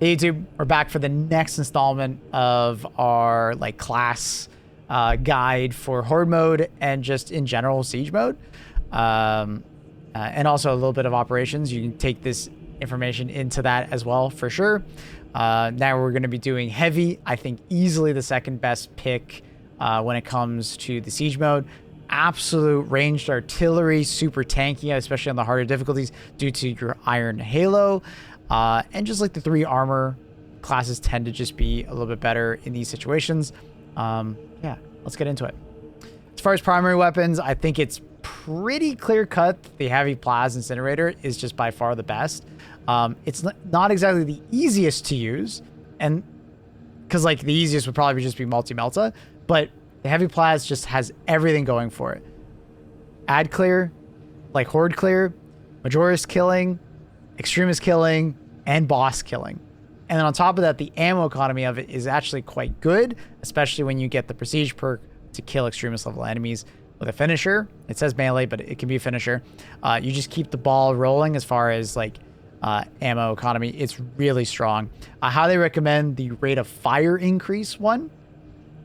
Hey YouTube, we're back for the next installment of our like class guide for horde mode and just in general siege mode, and also a little bit of operations. You can take this information into that as well for sure. Now we're going to be doing heavy. I think easily the second best pick when it comes to the siege mode. Absolute ranged artillery, super tanky, especially on the harder difficulties due to your iron halo. And just like the 3 armor classes tend to just be a little bit better in these situations. Yeah, let's get into it. As far as primary weapons, I think it's pretty clear cut. The heavy plas incinerator is just by far the best. It's not exactly the easiest to use, and because like the easiest would probably just be multi-melta, but the heavy plas just has everything going for it. Ad clear, like horde clear, Majoris killing, extremist killing, and boss killing. And then on top of that, the ammo economy of it is actually quite good, especially when you get the prestige perk to kill extremist level enemies with a finisher. It says melee, but it can be a finisher. You just keep the ball rolling as far as like ammo economy. It's really strong. I highly recommend the rate of fire increase one.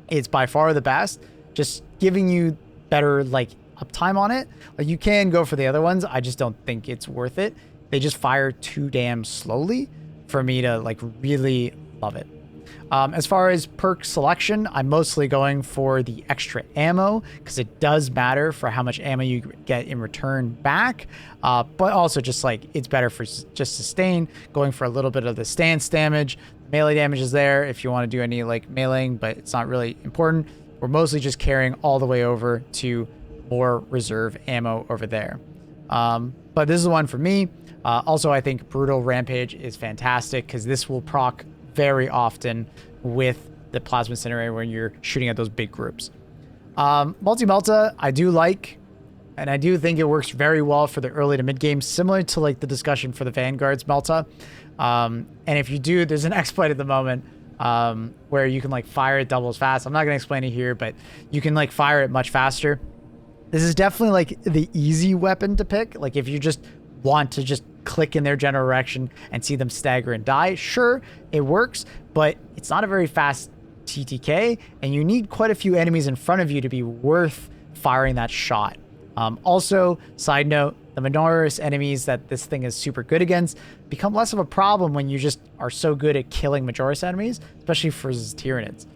It's by far the best, just giving you better like uptime on it. Like you can go for the other ones. I just don't think it's worth it. They just fire too damn slowly for me to like really love it. As far as perk selection, I'm mostly going for the extra ammo because it does matter for how much ammo you get in return back. But also just like it's better for just sustain, going for a little bit of the stance damage. Melee damage is there if you want to do any like meleeing, but it's not really important. We're mostly just carrying all the way over to more reserve ammo over there. But this is the one for me. Also, I think Brutal Rampage is fantastic because this will proc very often with the Plasma Incinerator when you're shooting at those big groups. Multi-Melta, I do like, and I do think it works very well for the early to mid game, similar to like the discussion for the Vanguard's Melta. And if you do, there's an exploit at the moment where you can like fire it double as fast. I'm not going to explain it here, but you can like fire it much faster. This is definitely like the easy weapon to pick. Like if you just want to just click in their general direction and see them stagger and die, sure, it works, but it's not a very fast TTK, and you need quite a few enemies in front of you to be worth firing that shot. Also, side note, the Minoris enemies that this thing is super good against become less of a problem when you just are so good at killing Majoris enemies, especially for Tyranids.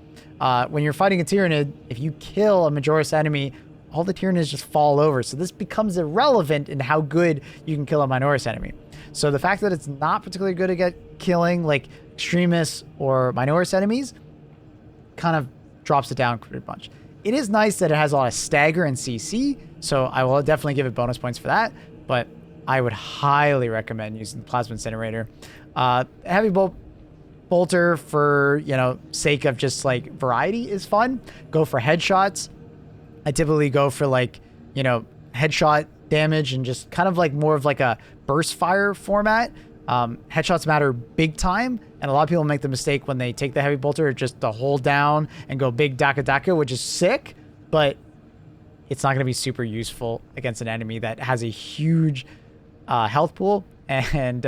When you're fighting a Tyranid, if you kill a Majoris enemy, all the Tyranids just fall over. So this becomes irrelevant in how good you can kill a Minoris enemy. So the fact that it's not particularly good at killing like extremists or Minoris enemies kind of drops it down pretty much. It is nice that it has a lot of stagger and CC, so I will definitely give it bonus points for that, but I would highly recommend using the Plasma Incinerator. Heavy bolter for, you know, sake of just like variety is fun. Go for headshots. I typically go for like, you know, headshot damage and just kind of like more of like a burst fire format. Headshots matter big time, and a lot of people make the mistake when they take the heavy bolter just to hold down and go big daka daka, which is sick, but it's not going to be super useful against an enemy that has a huge health pool, and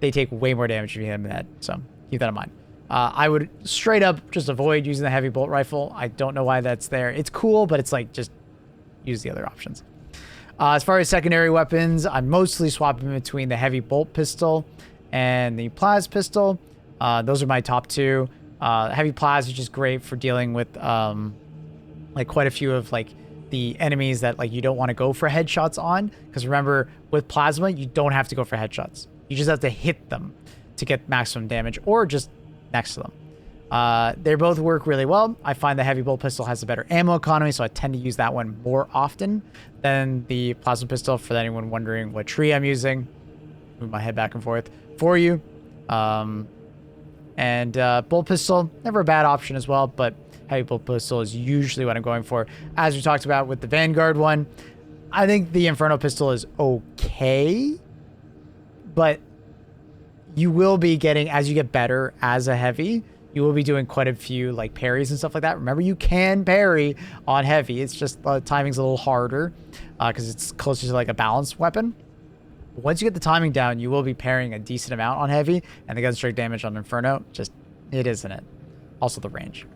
they take way more damage if you hit them in the head. So keep that in mind. I would straight up just avoid using the heavy bolt rifle. I don't know why that's there. It's cool, but it's like just use the other options. As far as secondary weapons, I'm mostly swapping between the heavy bolt pistol and the plas pistol. Those are my top two. Heavy plas is just great for dealing with like quite a few of like the enemies that like you don't want to go for headshots on. Because remember, with plasma, you don't have to go for headshots. You just have to hit them to get maximum damage or just next to them. They both work really well. I find the heavy bolt pistol has a better ammo economy, so I tend to use that one more often than the plasma pistol. For anyone wondering what tree I'm using, move my head back and forth for you. Bolt pistol, never a bad option as well, but heavy bolt pistol is usually what I'm going for. As we talked about with the Vanguard one, I think the Inferno pistol is okay, but you will be getting, as you get better as a heavy, you will be doing quite a few like parries and stuff like that. Remember, you can parry on heavy. It's just timing's a little harder because it's closer to like a balanced weapon. Once you get the timing down, you will be parrying a decent amount on heavy, and the gun strike damage on Inferno, just, it isn't it. Also the range.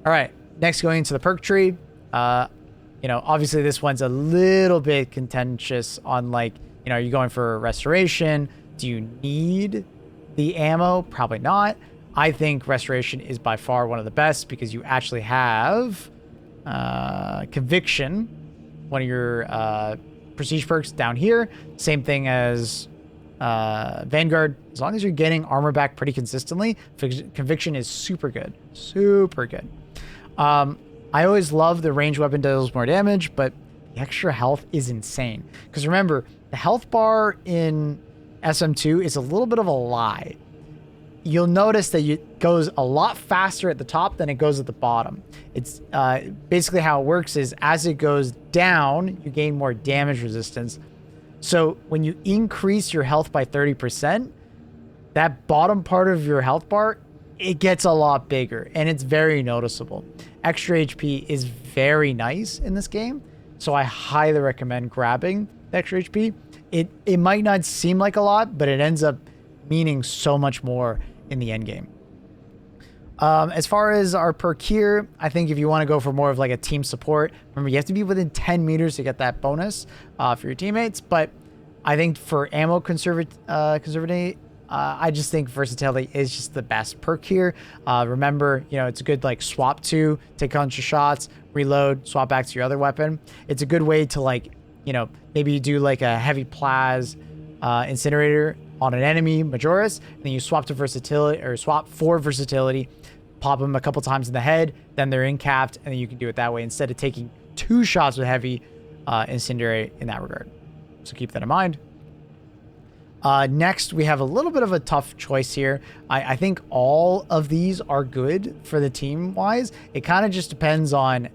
All right, next going into the perk tree. You know, obviously this one's a little bit contentious on like, you know, are you going for restoration? Do you need the ammo? Probably not. I think restoration is by far one of the best because you actually have conviction, one of your prestige perks down here. Same thing as Vanguard. As long as you're getting armor back pretty consistently, conviction is super good. Super good. I always love the ranged weapon deals more damage, but the extra health is insane. Because remember, the health bar in SM2 is a little bit of a lie. You'll notice that it goes a lot faster at the top than it goes at the bottom. It's basically how it works is as it goes down, you gain more damage resistance. So when you increase your health by 30%, that bottom part of your health bar, it gets a lot bigger and it's very noticeable. Extra HP is very nice in this game, so I highly recommend grabbing the extra HP. It might not seem like a lot, but it ends up meaning so much more in the end game. As far as our perk here, I think if you want to go for more of like a team support, remember you have to be within 10 meters to get that bonus for your teammates. But I think for ammo conservativity, I just think versatility is just the best perk here. Remember, you know, it's a good like swap to take a bunch of shots, reload, swap back to your other weapon. It's a good way to like, you know, maybe you do like a heavy plas incinerator on an enemy Majoris, and then you swap to versatility or swap for versatility, pop them a couple times in the head, then they're in capped, and then you can do it that way instead of taking 2 shots with heavy incendiary in that regard. So keep that in mind. Next, we have a little bit of a tough choice here. I think all of these are good for the team wise. It kind of just depends on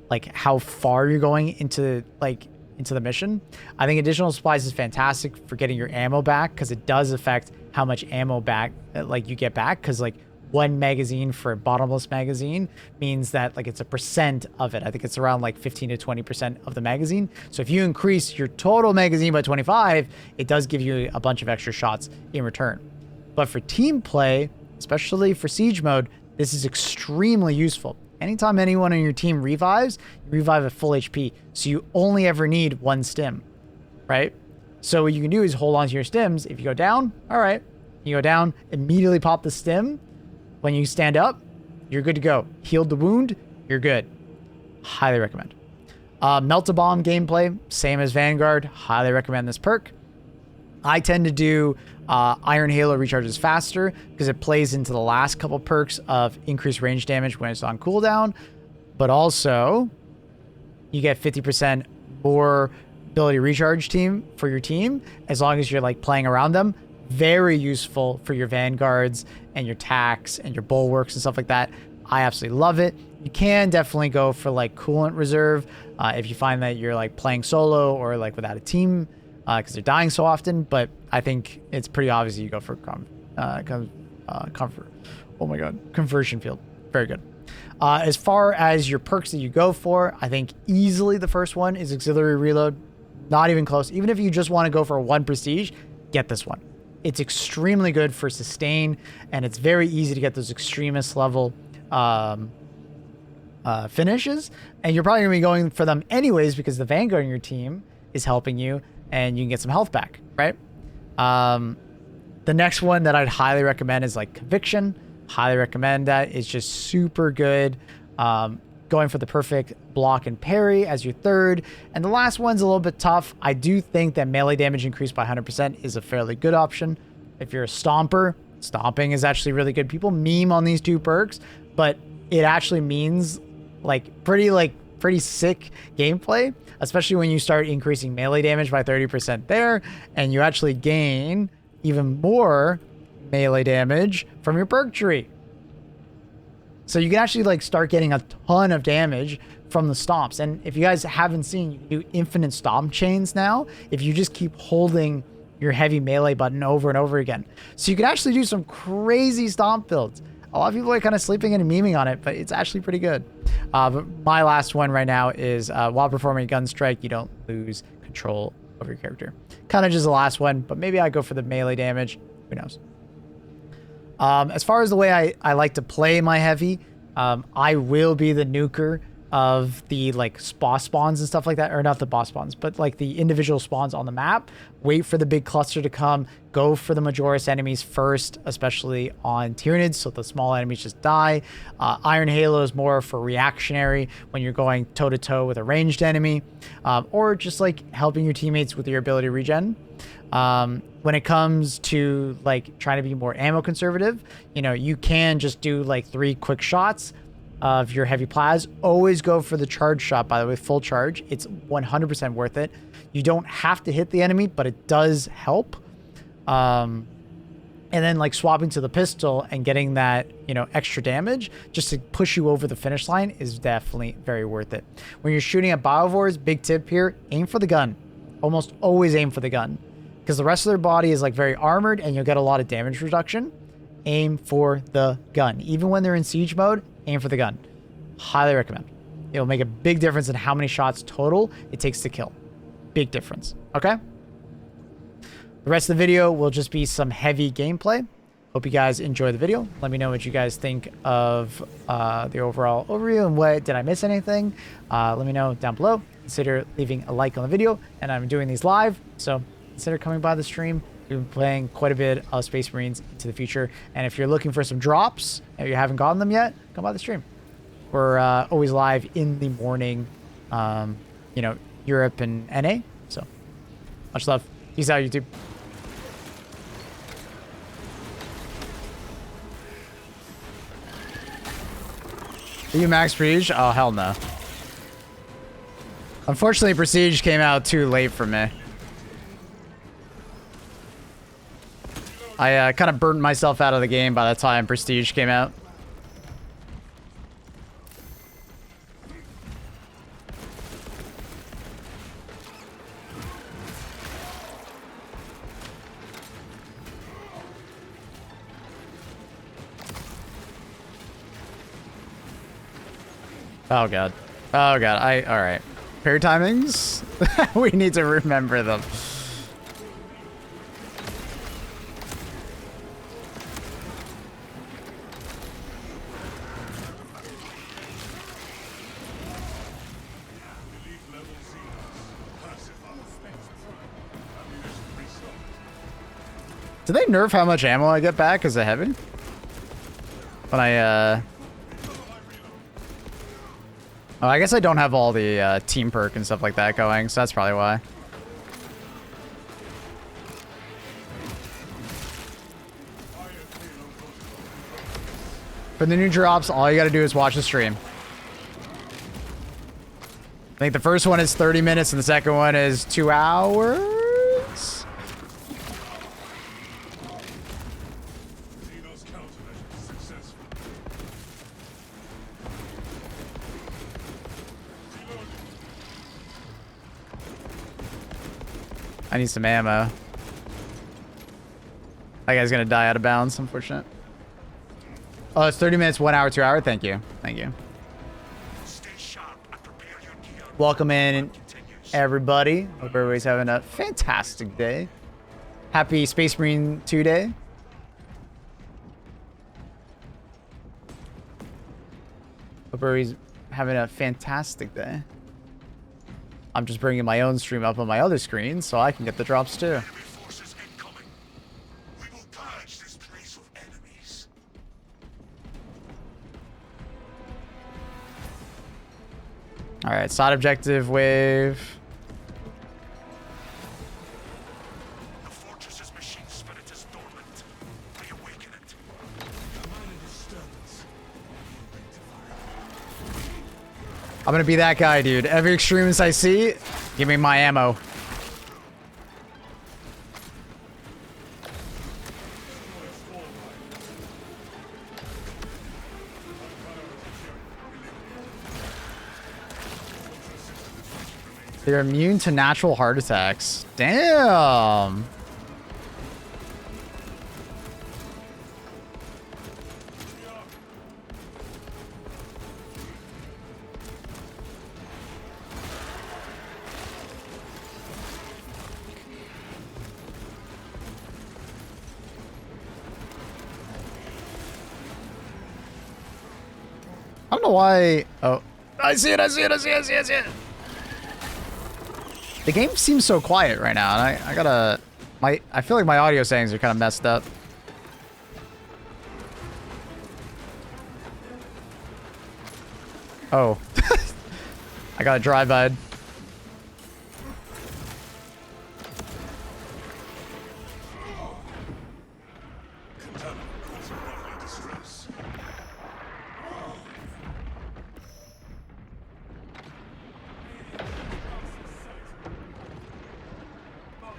like how far you're going into the mission. I think additional supplies is fantastic for getting your ammo back because it does affect how much ammo back like you get back, because like 1 magazine for a bottomless magazine means that like it's a percent of it. I think it's around like 15 to 20% of the magazine. So if you increase your total magazine by 25, it does give you a bunch of extra shots in return. But for team play, especially for siege mode, this is extremely useful. Anytime anyone on your team revives, you revive at full HP. So you only ever need 1 stim, right? So what you can do is hold on to your stims. If you go down, all right, you go down, immediately pop the stim. When you stand up, you're good to go. Healed the wound, you're good. Highly recommend. Melt-a-Bomb gameplay, same as Vanguard. Highly recommend this perk. I tend to do Iron Halo recharges faster because it plays into the last couple perks of increased range damage when it's on cooldown. But also, you get 50% more ability recharge team for your team as long as you're like playing around them. Very useful for your Vanguards and your Tacs and your Bulwarks and stuff like that. I absolutely love it. You can definitely go for like coolant reserve if you find that you're like playing solo or like without a team because they're dying so often. But I think it's pretty obvious you go for comfort. Oh my god, conversion field. Very good. As far as your perks that you go for, I think easily the first one is auxiliary reload. Not even close. Even if you just want to go for 1 prestige, get this one. It's extremely good for sustain, and it's very easy to get those extremist level finishes. And you're probably going to be going for them anyways because the Vanguard in your team is helping you, and you can get some health back, right? The next one that I'd highly recommend is like Conviction. Highly recommend that. It's just super good. Going for the perfect block and parry as your third. And the last one's a little bit tough. I do think that melee damage increased by 100% is a fairly good option. If you're a stomper, stomping is actually really good. People meme on these 2 perks, but it actually means pretty sick gameplay, especially when you start increasing melee damage by 30% there, and you actually gain even more melee damage from your perk tree. So you can actually like start getting a ton of damage from the stomps. And if you guys haven't seen, you can do infinite stomp chains now if you just keep holding your heavy melee button over and over again. So you can actually do some crazy stomp builds. A lot of people are kind of sleeping and memeing on it, but it's actually pretty good. But my last one right now is while performing a gun strike, you don't lose control of your character. kind of just the last one, but maybe I go for the melee damage. Who knows? As far as the way I like to play my heavy, I will be the nuker of the like boss spawns and stuff like that, or not the boss spawns, but like the individual spawns on the map. Wait for the big cluster to come, go for the Majoris enemies first, especially on Tyranids, so the small enemies just die. Iron Halo is more for reactionary when you're going toe to toe with a ranged enemy, or just like helping your teammates with your ability to regen. When it comes to like trying to be more ammo conservative, you know, you can just do like 3 quick shots of your heavy plas. Always go for the charge shot, by the way, full charge. It's 100% worth it. You don't have to hit the enemy, but it does help. And then like swapping to the pistol and getting that, you know, extra damage just to push you over the finish line is definitely very worth it. When you're shooting at biovores, big tip here, aim for the gun. Almost always aim for the gun, because the rest of their body is like very armored and you'll get a lot of damage reduction. Aim for the gun. Even when they're in siege mode, aim for the gun. Highly recommend. It'll make a big difference in how many shots total it takes to kill. Big difference. Okay? The rest of the video will just be some heavy gameplay. Hope you guys enjoy the video. Let me know what you guys think of the overall overview and what did I miss anything. Let me know down below. Consider leaving a like on the video, and I'm doing these live, so consider coming by the stream. We've been playing quite a bit of Space Marines into the future, and if you're looking for some drops and you haven't gotten them yet, come by the stream. We're always live in the morning, you know, Europe and NA. So much love. Peace out, YouTube. Are you max Prestige? Oh, hell no. Unfortunately, Prestige came out too late for me. I kind of burnt myself out of the game by the time Prestige came out. Oh god. Oh god. Alright. Parry timings? We need to remember them. Did they nerf how much ammo I get back as a heavy? When I, Oh, I guess I don't have all the team perk and stuff like that going, so that's probably why. For the new drops, all you gotta do is watch the stream. I think the first one is 30 minutes and the second one is 2 hours? I need some ammo. That guy's gonna die out of bounds, unfortunate. Oh, it's 30 minutes, 1 hour, 2 hour. Thank you. Thank you. Welcome in, everybody. Hope everybody's having a fantastic day. Happy Space Marine 2 Day. Hope everybody's having a fantastic day. I'm just bringing my own stream up on my other screen so I can get the drops too. Alright, side objective wave. The fortress's machine spirit is dormant. Reawaken it. I'm gonna be that guy, dude. Every extremist I see, give me my ammo. They're immune to natural heart attacks. Damn. I don't know why. Oh, I see it. I see it. I see it. I see it. I see it. The game seems so quiet right now, and I gotta. I feel like my audio settings are kind of messed up. Oh. I got a drive-by.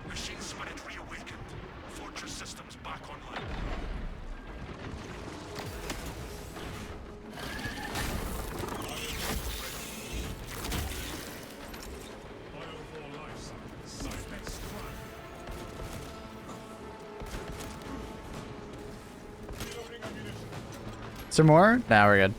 Machine spirit reawakened. Fortress systems back online. Some more? Now we're good.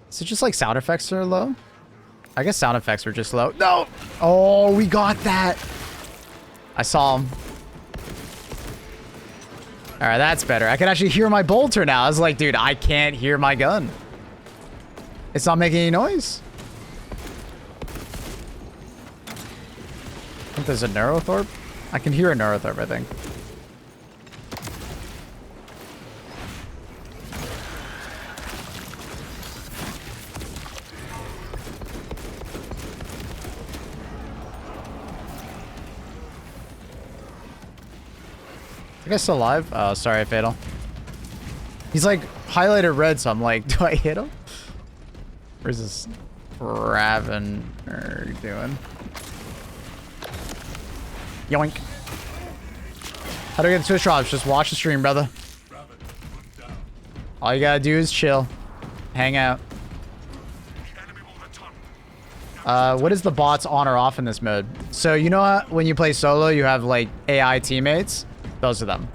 Is it just like sound effects are low? I guess sound effects were just low. No! Oh, we got that. I saw him. All right, that's better. I can actually hear my bolter now. I was like, dude, I can't hear my gun. It's not making any noise. I think there's a Neurothorpe. I can hear a Neurothorpe, I think. That guy's still alive? Oh, sorry, Fatal. He's like highlighted red, so I'm like, do I hit him? Where's this Ravener doing? Yoink. How do we get the Twitch drops? Just watch the stream, brother. All you gotta do is chill. Hang out. What is the bots on or off in this mode? So you know how when you play solo, you have like AI teammates? Those are them.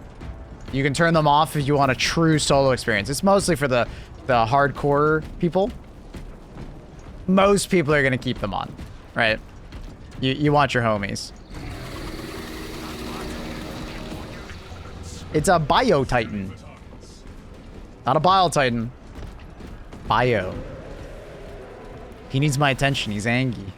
You can turn them off if you want a true solo experience. It's mostly for the hardcore people. Most people are gonna keep them on, right? You want your homies. It's a Bio Titan. Not a Bile Titan. Bio. He needs my attention. He's angry.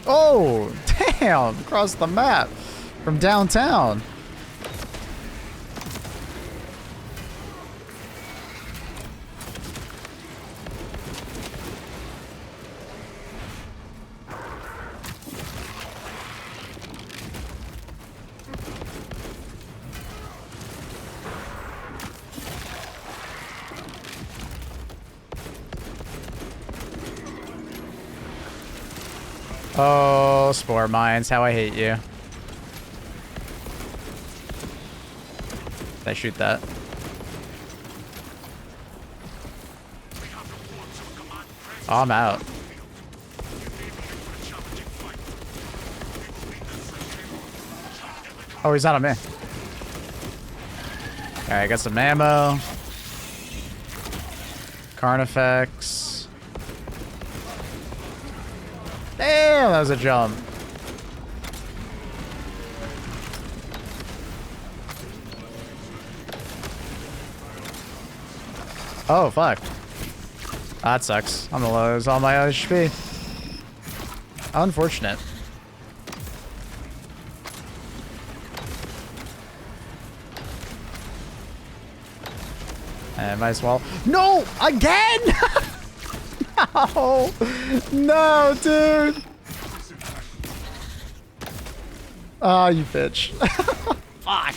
Oh, damn! Across the map from downtown. Oh, Spore Mines, how I hate you. Did I shoot that? Oh, I'm out. Oh, he's not on me. Alright, I got some ammo. Carnifex. Damn, that was a jump. Oh, fuck. That sucks. I'm gonna lose all my HP. Unfortunate. And might as well. No! Again! No! No, dude! Oh, you bitch. Fuck.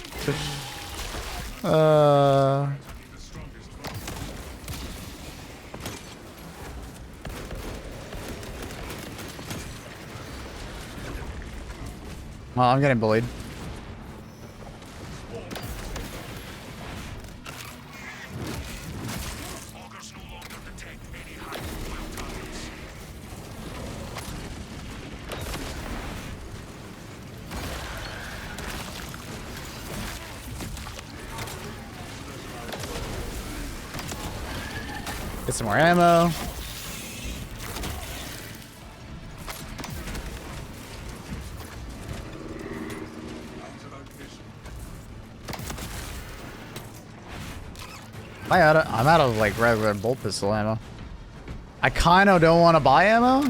Well, I'm getting bullied. Get some more ammo. I'm out of like regular bolt pistol ammo. I kind of don't want to buy ammo.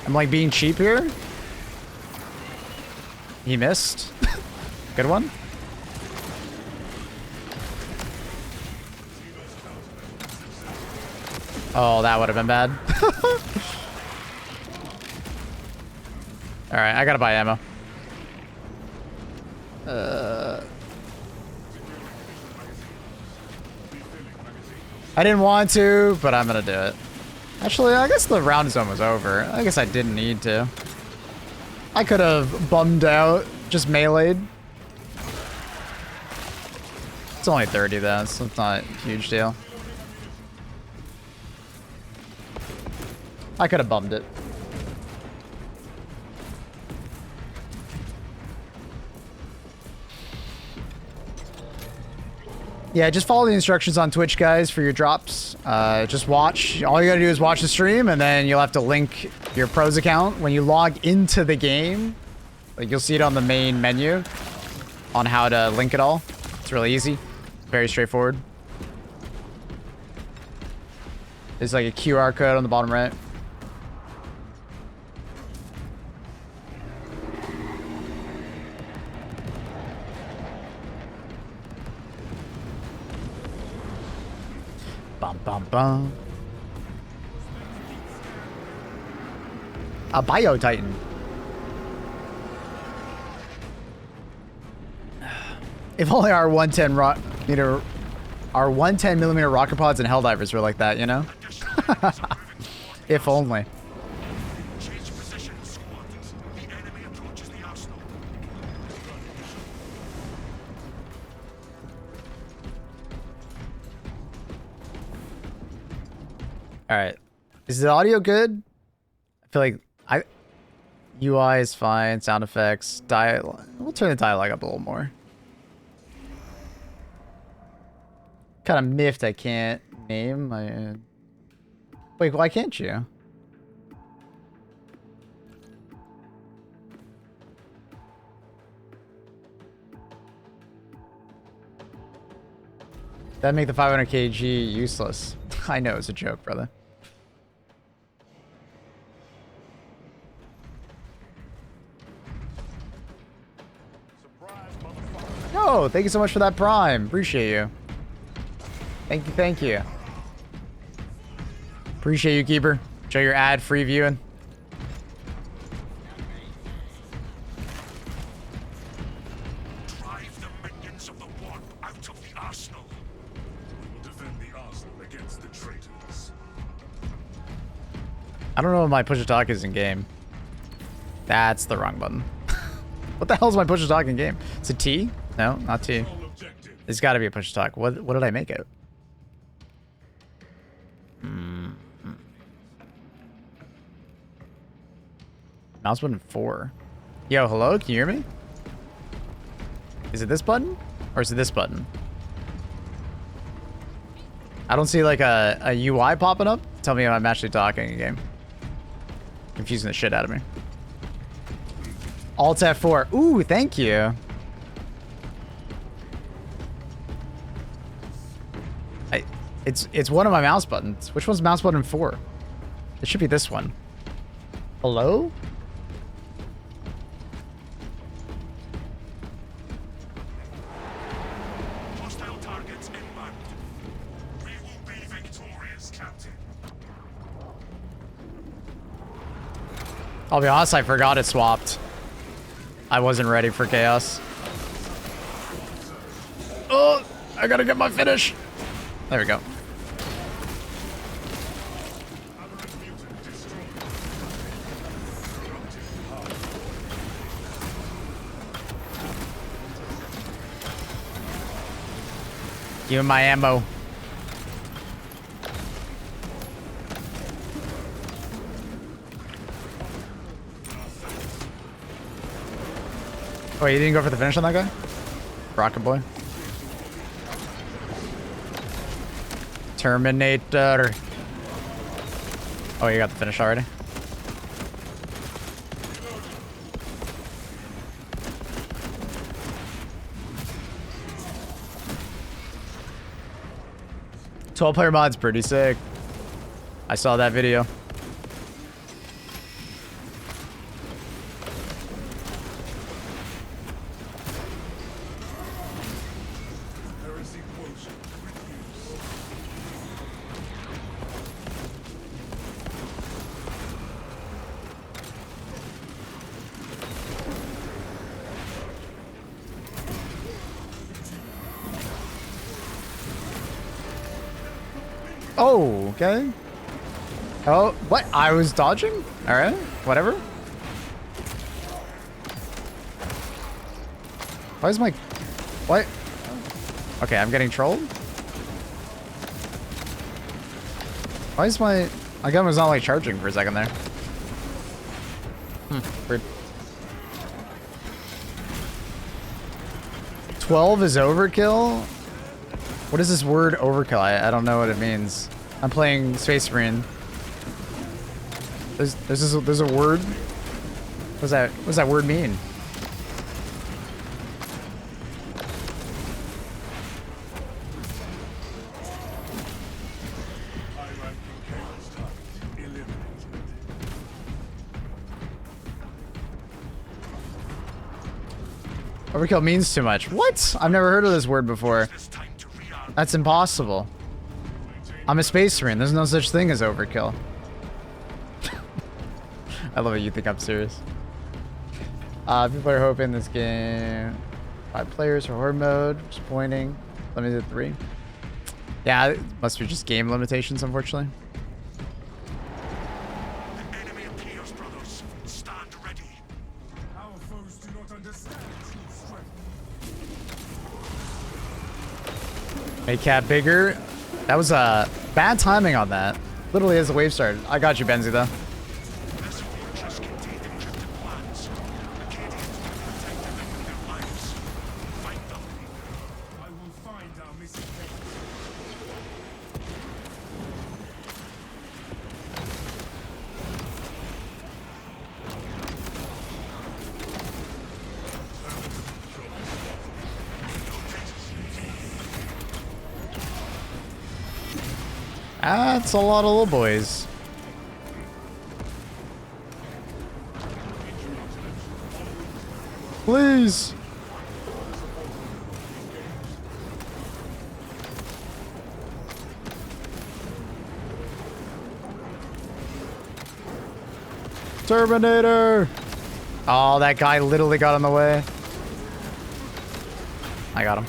I'm like being cheap here. He missed. Good one. Oh, that would have been bad. All right, I gotta buy ammo. I didn't want to, but I'm gonna do it. Actually, I guess the round zone was over. I guess I didn't need to. I could have bummed out, just meleeed. It's only 30 though, so it's not a huge deal. I could have bummed it. Yeah, just follow the instructions on Twitch, guys, for your drops. Just watch. All you gotta do is watch the stream, and then you'll have to link your pros account. When you log into the game, like you'll see it on the main menu on how to link it all. It's really easy. Very straightforward. There's like a QR code on the bottom right. Bum, bum, bum. A Bio Titan. If only our 110 millimeter rocket pods and Helldivers were like that, you know? If only. Change position, squad. The enemy approaches the arsenal. All right. Is the audio good? I feel like UI is fine. Sound effects. Dialogue. We'll turn the dialogue up a little more. Kind of miffed I can't name my... Wait, why can't you? That'd make the 500 kg useless. I know, it's a joke, brother. Yo, thank you so much for that Prime. Appreciate you. Thank you, thank you. Appreciate you, Keeper. Show your ad-free viewing. Drive the minions of the warp out of the arsenal. We will defend the arsenal against the traitors. I don't know what my push-to-talk is in game. That's the wrong button. What the hell is my push-to-talk in game? It's a T? No, not T. There's got to be a push-to-talk. What did I make it? Mouse button 4. Yo, hello? Can you hear me? Is it this button? Or is it this button? I don't see like a UI popping up. Tell me if I'm actually talking in game. Confusing the shit out of me. Alt F4. Ooh, thank you. It's one of my mouse buttons. Which one's mouse button 4? It should be this one. Hello? Hostile targets inbound. We will be victorious, Captain. I'll be honest, I forgot it swapped. I wasn't ready for chaos. Oh, I gotta get my finish. There we go. Give him my ammo. Oh, you didn't go for the finish on that guy? Rocket boy. Terminator. Oh, you got the finish already? Player mod's pretty sick. I saw that video. Oh, okay. Oh, what? I was dodging? All right, whatever. Why is my... What? Okay, I'm getting trolled. Why is my... My gun was not like charging for a second there. Weird. 12 is overkill? What is this word overkill? I don't know what it means. I'm playing Space Marine. There's a word? What does that word mean? Overkill means too much. What? I've never heard of this word before. That's impossible. I'm a Space Marine. There's no such thing as overkill. I love it. You think I'm serious. People are hoping this game 5 players for horde mode. Just pointing. Limited 3. Yeah, it must be just game limitations, unfortunately. The enemy appears, brothers. Stand ready. Our foes do not understand true strength. Make cat bigger. That was bad timing on that. Literally as the wave started. I got you, Benzi, though. This fortress contained encrypted plans. Acadians will protect them with their lives. Fight them. I will find our missing papers. That's a lot of little boys. Please. Terminator. Oh, that guy literally got in the way. I got him.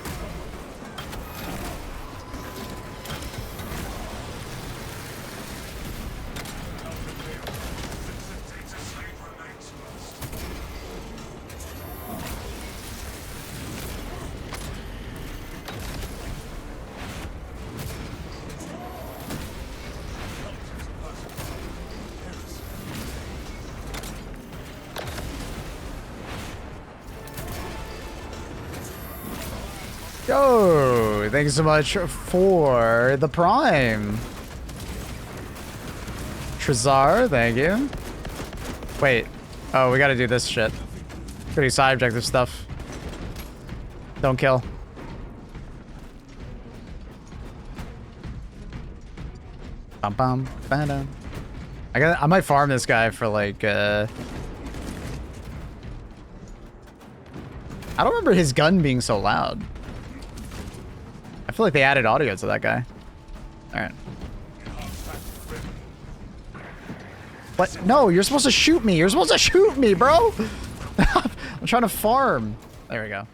Yo, thank you so much for the Prime. Trezar, thank you. Wait. Oh, we gotta do this shit. Gotta do side objective stuff. Don't kill. Bum bum bam. I might farm this guy for like I don't remember his gun being so loud. I feel like they added audio to that guy. Alright. What? No, you're supposed to shoot me. You're supposed to shoot me, bro. I'm trying to farm. There we go.